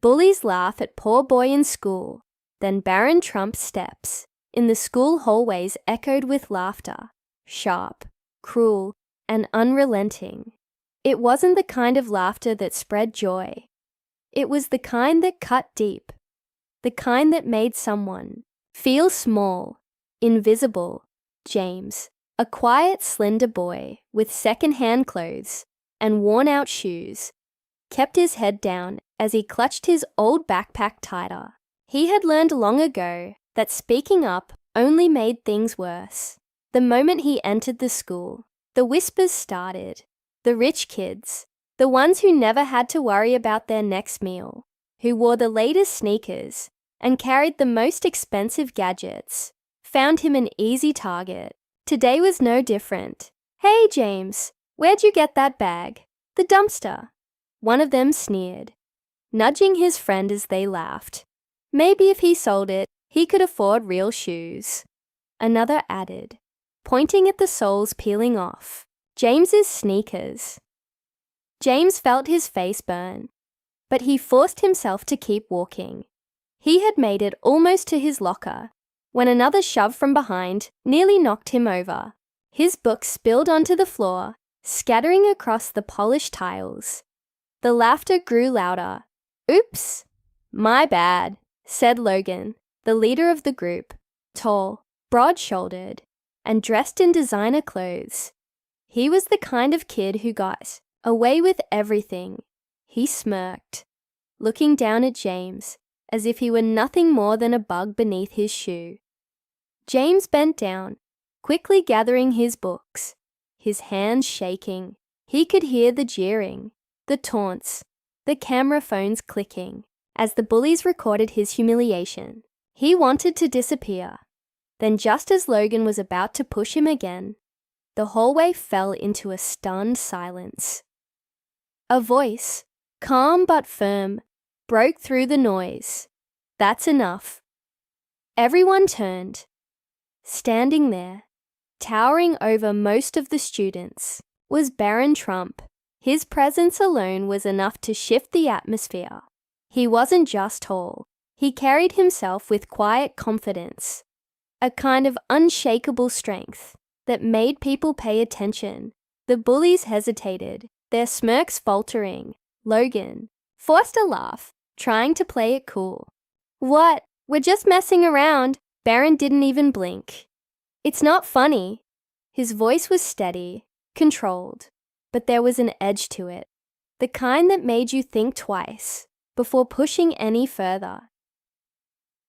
Bullies laugh at poor boy in school. Then Barron Trump steps. In the school hallways echoed with laughter, sharp, cruel, and unrelenting. It wasn't the kind of laughter that spread joy. It was the kind that cut deep. The kind that made someone feel small, invisible. James, a quiet, slender boy with second-hand clothes and worn-out shoes, kept his head down as he clutched his old backpack tighter. He had learned long ago that speaking up only made things worse. The moment he entered the school, the whispers started. The rich kids, the ones who never had to worry about their next meal, who wore the latest sneakers and carried the most expensive gadgets, found him an easy target. Today was no different. "Hey, James, where'd you get that bag?" "The dumpster." One of them sneered, nudging his friend as they laughed. Maybe if he sold it, he could afford real shoes. Another added, pointing at the soles peeling off, "James's sneakers." James felt his face burn, but he forced himself to keep walking. He had made it almost to his locker when another shove from behind nearly knocked him over. His books spilled onto the floor, scattering across the polished tiles. The laughter grew louder. "Oops, my bad," said Logan, the leader of the group, tall, broad-shouldered, and dressed in designer clothes. He was the kind of kid who got away with everything. He smirked, looking down at James as if he were nothing more than a bug beneath his shoe. James bent down, quickly gathering his books, his hands shaking. He could hear the jeering, the taunts, the camera phones clicking as the bullies recorded his humiliation. He wanted to disappear. Then just as Logan was about to push him again, the hallway fell into a stunned silence. A voice, calm but firm, broke through the noise. "That's enough." Everyone turned. Standing there, towering over most of the students, was Barron Trump. His presence alone was enough to shift the atmosphere. He wasn't just tall. He carried himself with quiet confidence, a kind of unshakable strength that made people pay attention. The bullies hesitated, their smirks faltering. Logan forced a laugh, trying to play it cool. "What? We're just messing around." Barron didn't even blink. "It's not funny." His voice was steady, controlled, but there was an edge to it, the kind that made you think twice before pushing any further.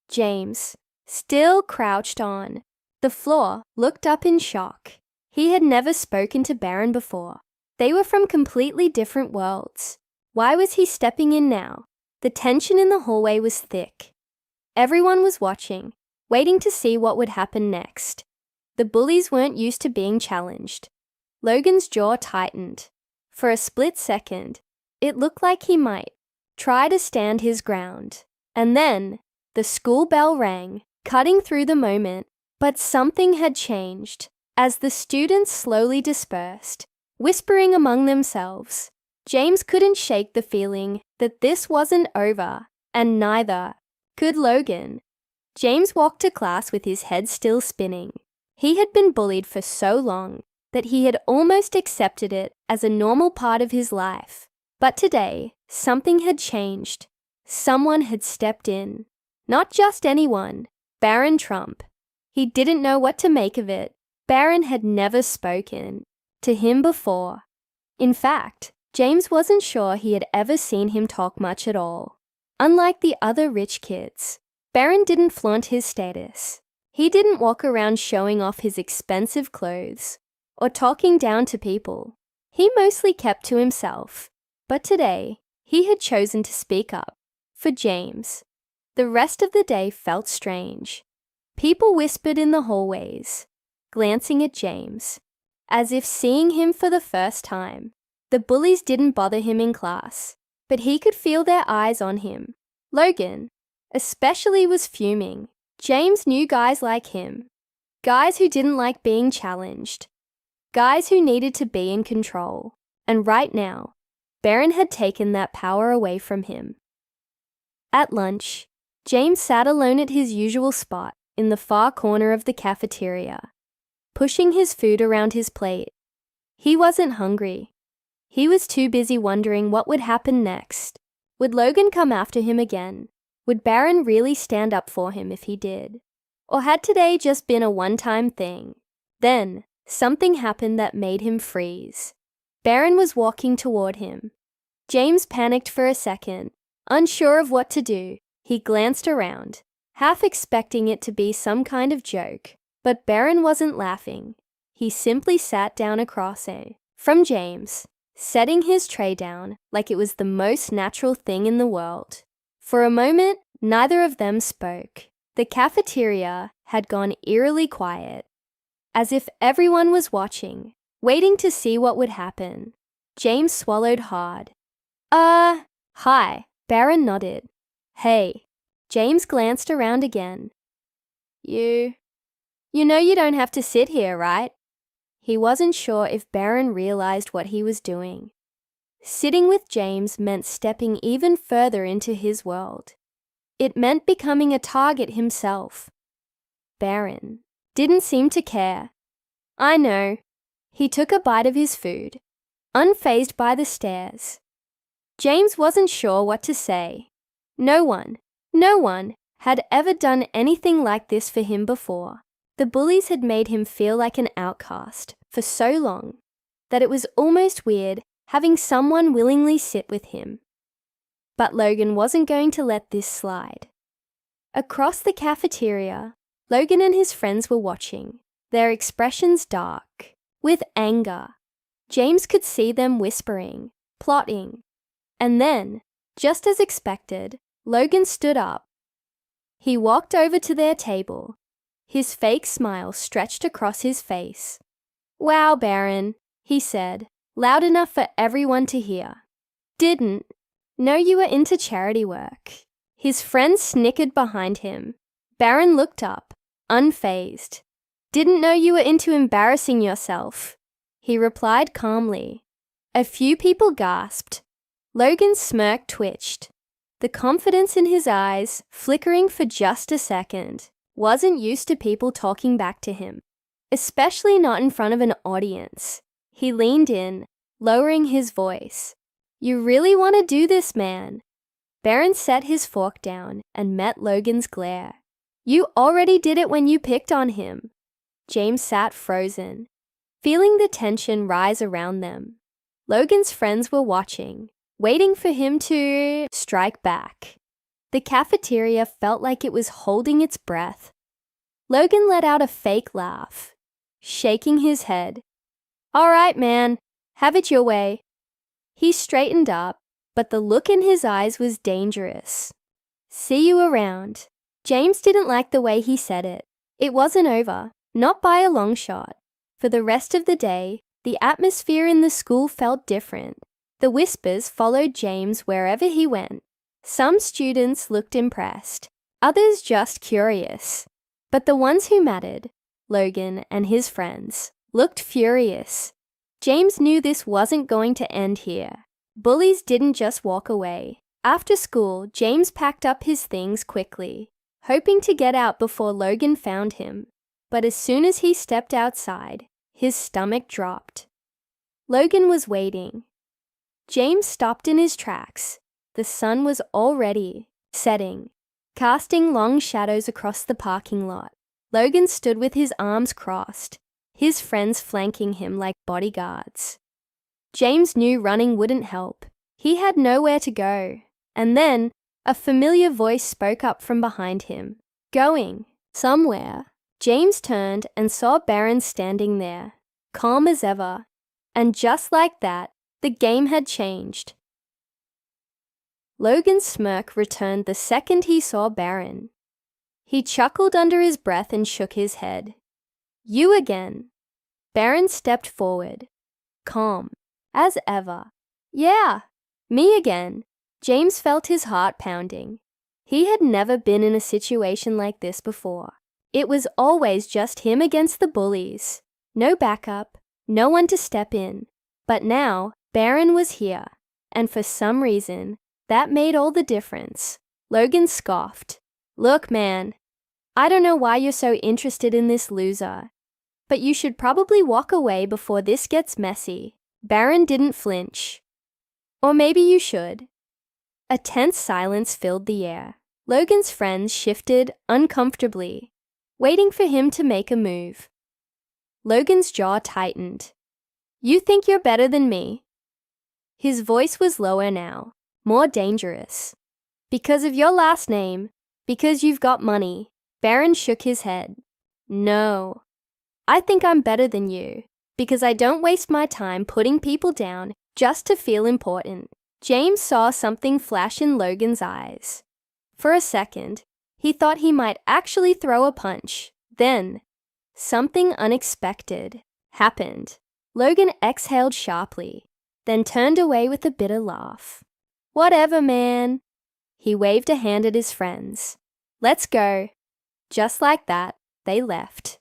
James, still crouched on the floor, looked up in shock. He had never spoken to Barron before. They were from completely different worlds. Why was he stepping in now? The tension in the hallway was thick. Everyone was watching, waiting to see what would happen next. The bullies weren't used to being challenged. Logan's jaw tightened. For a split second, it looked like he might try to stand his ground. And then, the school bell rang, cutting through the moment. But something had changed. As the students slowly dispersed, whispering among themselves, James couldn't shake the feeling that this wasn't over, and neither could Logan. James walked to class with his head still spinning. He had been bullied for so long that he had almost accepted it as a normal part of his life. But today, something had changed. Someone had stepped in. Not just anyone, Barron Trump. He didn't know what to make of it. Barron had never spoken to him before. In fact, James wasn't sure he had ever seen him talk much at all. Unlike the other rich kids, Barron didn't flaunt his status. He didn't walk around showing off his expensive clothes or talking down to people. He mostly kept to himself. But today, he had chosen to speak up. For James, the rest of the day felt strange. People whispered in the hallways, glancing at James, as if seeing him for the first time. The bullies didn't bother him in class, but he could feel their eyes on him. Logan, especially, was fuming. James knew guys like him, guys who didn't like being challenged, guys who needed to be in control. And right now, Barron had taken that power away from him. At lunch, James sat alone at his usual spot in the far corner of the cafeteria, pushing his food around his plate. He wasn't hungry. He was too busy wondering what would happen next. Would Logan come after him again? Would Barron really stand up for him if he did? Or had today just been a one-time thing? Then, something happened that made him freeze. Barron was walking toward him. James panicked for a second. Unsure of what to do, he glanced around, half expecting it to be some kind of joke. But Barron wasn't laughing. He simply sat down across from James, setting his tray down like it was the most natural thing in the world. For a moment, neither of them spoke. The cafeteria had gone eerily quiet, as if everyone was watching, waiting to see what would happen. James swallowed hard. Hi. Barron nodded. Hey. James glanced around again. You know you don't have to sit here, right? He wasn't sure if Barron realized what he was doing. Sitting with James meant stepping even further into his world. It meant becoming a target himself. Barron didn't seem to care. I know. He took a bite of his food, unfazed by the stares. James wasn't sure what to say. No one had ever done anything like this for him before. The bullies had made him feel like an outcast for so long that it was almost weird having someone willingly sit with him. But Logan wasn't going to let this slide. Across the cafeteria, Logan and his friends were watching, their expressions dark, with anger. James could see them whispering, plotting. And then, just as expected, Logan stood up. He walked over to their table, his fake smile stretched across his face. Wow, Barron, he said, loud enough for everyone to hear. Didn't know you were into charity work. His friends snickered behind him. Barron looked up, unfazed. Didn't know you were into embarrassing yourself, he replied calmly. A few people gasped. Logan's smirk twitched. The confidence in his eyes, flickering for just a second, wasn't used to people talking back to him, especially not in front of an audience. He leaned in, lowering his voice. You really want to do this, man? Barron set his fork down and met Logan's glare. You already did it when you picked on him. James sat frozen, feeling the tension rise around them. Logan's friends were watching, waiting for him to strike back. The cafeteria felt like it was holding its breath. Logan let out a fake laugh, shaking his head. All right, man, have it your way. He straightened up, but the look in his eyes was dangerous. See you around. James didn't like the way he said it. It wasn't over, not by a long shot. For the rest of the day, the atmosphere in the school felt different. The whispers followed James wherever he went. Some students looked impressed, others just curious. But the ones who mattered, Logan and his friends, looked furious. James knew this wasn't going to end here. Bullies didn't just walk away. After school, James packed up his things quickly, hoping to get out before Logan found him. But as soon as he stepped outside, his stomach dropped. Logan was waiting. James stopped in his tracks. The sun was already setting, casting long shadows across the parking lot. Logan stood with his arms crossed, his friends flanking him like bodyguards. James knew running wouldn't help. He had nowhere to go. And then, a familiar voice spoke up from behind him. Going somewhere. James turned and saw Barron standing there, calm as ever. And just like that, the game had changed. Logan's smirk returned the second he saw Barron. He chuckled under his breath and shook his head. You again. Barron stepped forward, calm, as ever. Yeah, me again. James felt his heart pounding. He had never been in a situation like this before. It was always just him against the bullies. No backup, no one to step in. But now, Barron was here, and for some reason, that made all the difference. Logan scoffed. Look, man, I don't know why you're so interested in this loser, but you should probably walk away before this gets messy. Barron didn't flinch. Or maybe you should. A tense silence filled the air. Logan's friends shifted uncomfortably, waiting for him to make a move. Logan's jaw tightened. You think you're better than me? His voice was lower now, more dangerous. Because of your last name, because you've got money. Barron shook his head. No. I think I'm better than you, because I don't waste my time putting people down just to feel important. James saw something flash in Logan's eyes. For a second, he thought he might actually throw a punch. Then, something unexpected happened. Logan exhaled sharply, then turned away with a bitter laugh. Whatever, man. He waved a hand at his friends. Let's go. Just like that, they left.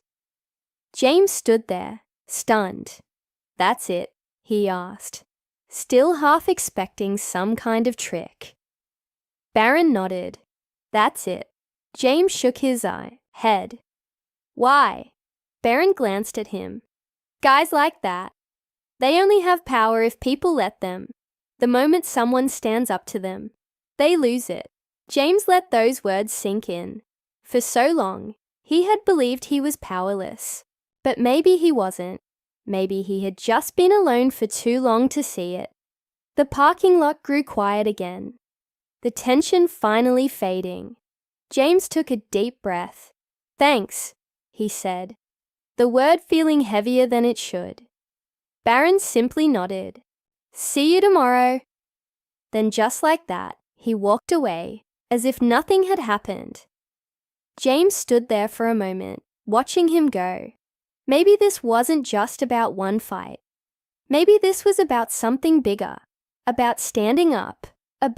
James stood there, stunned. That's it, he asked, still half expecting some kind of trick. Barron nodded. That's it. James shook his head. Why? Barron glanced at him. Guys like that, they only have power if people let them. The moment someone stands up to them, they lose it. James let those words sink in. For so long, he had believed he was powerless. But maybe he wasn't. Maybe he had just been alone for too long to see it. The parking lot grew quiet again, the tension finally fading. James took a deep breath. Thanks, he said, the word feeling heavier than it should. Barron simply nodded. See you tomorrow. Then just like that, he walked away, as if nothing had happened. James stood there for a moment, watching him go. Maybe this wasn't just about one fight. Maybe this was about something bigger, about standing up, about